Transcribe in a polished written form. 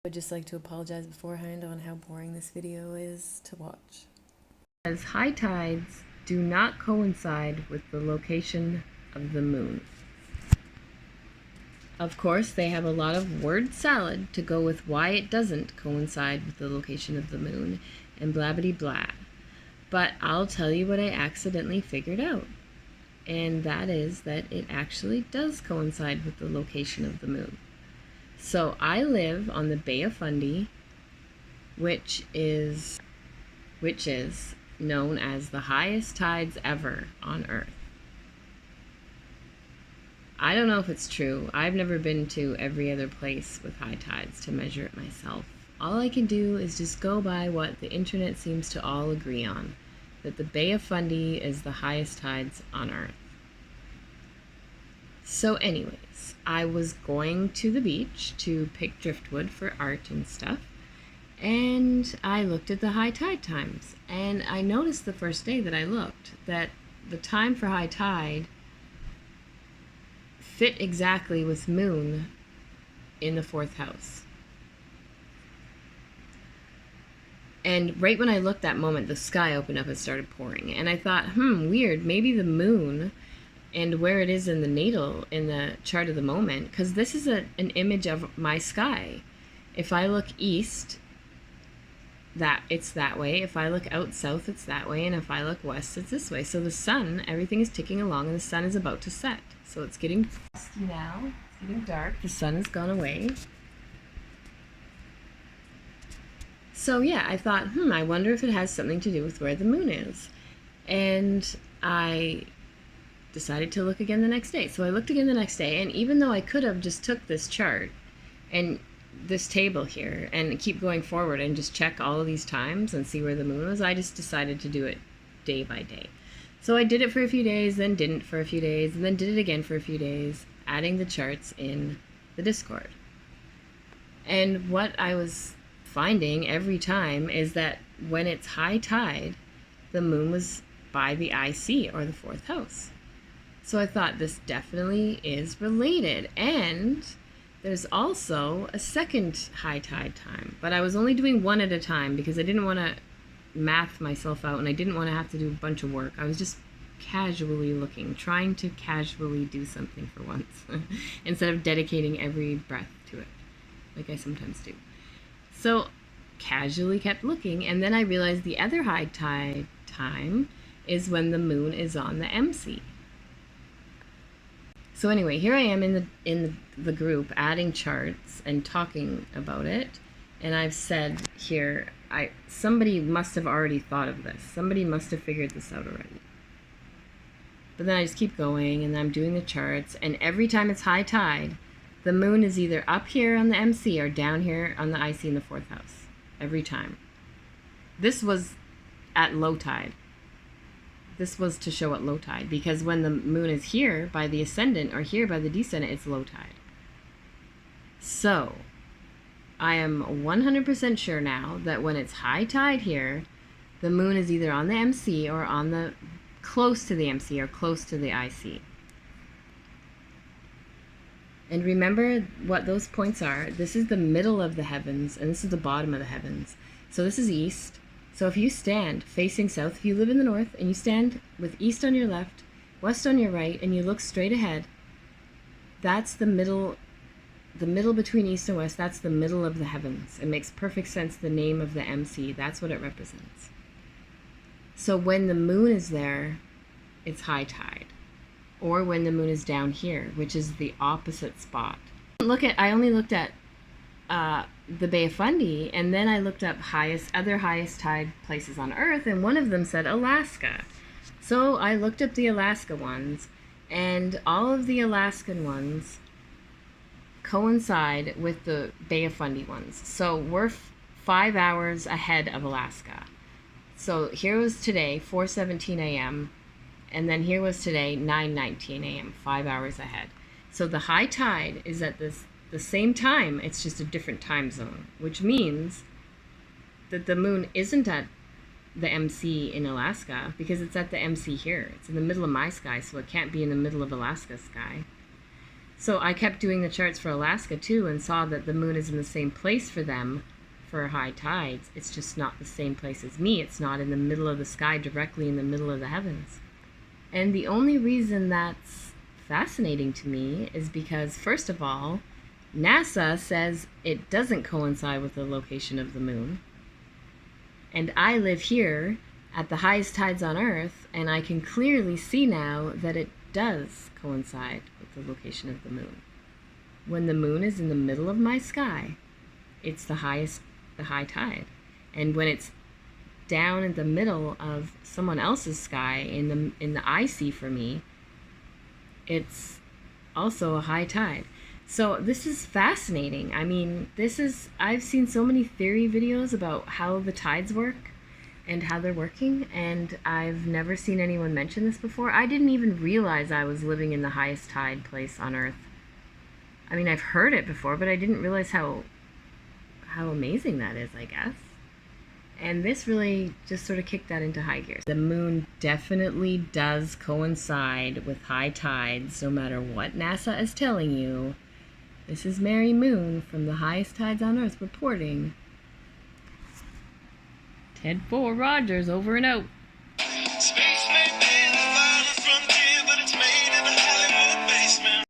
I would just like to apologize beforehand on how boring this video is to watch. As high tides do not coincide with the location of the moon. Of course, they have a lot of word salad to go with why it doesn't coincide with the location of the moon and blah blah blah. But I'll tell you what I accidentally figured out. And that is that it actually does coincide with the location of the moon. So I live on the Bay of Fundy, which is known as the highest tides ever on Earth. I don't know if it's true. I've never been to every other place with high tides to measure it myself. All I can do is just go by what the internet seems to all agree on, that the Bay of Fundy is the highest tides on Earth. So anyways, I was going to the beach to pick driftwood for art and stuff, and I looked at the high tide times, and I noticed the first day that I looked that the time for high tide fit exactly with moon in the 4th house. And right when I looked that moment, the sky opened up and started pouring. And I thought, weird, maybe the moon and where it is in the natal, in the chart of the moment, because this is an image of my sky. If I look east, it's that way. If I look out south, it's that way. And if I look west, it's this way. So the sun, everything is ticking along, and the sun is about to set. So it's getting dusky now. It's getting dark. The sun has gone away. So yeah, I thought, I wonder if it has something to do with where the moon is. And I decided to look again the next day. So I looked again the next day, and even though I could have just took this chart and this table here and keep going forward and just check all of these times and see where the moon was, I just decided to do it day by day. So I did it for a few days, then didn't for a few days, and then did it again for a few days, adding the charts in the Discord. And what I was finding every time is that when it's high tide, the moon was by the IC, or the 4th house. So I thought this definitely is related. And there's also a second high tide time, but I was only doing one at a time because I didn't want to math myself out, and I didn't want to have to do a bunch of work. I was just casually looking, trying to casually do something for once instead of dedicating every breath to it like I sometimes do. So casually kept looking, and then I realized the other high tide time is when the moon is on the MC. So anyway, here I am in the group adding charts and talking about it, and I've said here, somebody must have already thought of this. Somebody must have figured this out already. But then I just keep going, and I'm doing the charts, and every time it's high tide, the moon is either up here on the MC or down here on the IC in the 4th house. Every time. This was at low tide. This was to show at low tide, because when the moon is here by the ascendant or here by the descendant, it's low tide. So I am 100% sure now that when it's high tide here, the moon is either on the MC or on the close to the MC or close to the IC. And remember what those points are. This is the middle of the heavens, and this is the bottom of the heavens. So this is east. So if you stand facing south, if you live in the north and you stand with east on your left, west on your right, and you look straight ahead, that's the middle between east and west. That's the middle of the heavens. It makes perfect sense, the name of the MC. That's what it represents. So when the moon is there, it's high tide. Or when the moon is down here, which is the opposite spot. I only looked at the Bay of Fundy, and then I looked up other highest tide places on Earth, and one of them said Alaska. So I looked up the Alaska ones, and all of the Alaskan ones coincide with the Bay of Fundy ones. So we're 5 hours ahead of Alaska. So here was today, 4:17 a.m., and then here was today, 9:19 a.m., 5 hours ahead. So the high tide is at the same time, it's just a different time zone, which means that the moon isn't at the MC in Alaska because it's at the MC here. It's in the middle of my sky, so it can't be in the middle of Alaska's sky. So I kept doing the charts for Alaska too and saw that the moon is in the same place for them for high tides. It's just not the same place as me. It's not in the middle of the sky, directly in the middle of the heavens. And the only reason that's fascinating to me is because, first of all, NASA says it doesn't coincide with the location of the moon. And I live here at the highest tides on Earth, and I can clearly see now that it does coincide with the location of the moon. When the moon is in the middle of my sky, it's the high tide. And when it's down in the middle of someone else's sky in the eye sea for me, it's also a high tide. So this is fascinating. I mean, I've seen so many theory videos about how the tides work and how they're working, and I've never seen anyone mention this before. I didn't even realize I was living in the highest tide place on Earth. I mean, I've heard it before, but I didn't realize how amazing that is, I guess. And this really just sort of kicked that into high gear. The moon definitely does coincide with high tides, no matter what NASA is telling you. This is Mary Moon from the highest tides on Earth reporting. Ted 4 Rogers over and out.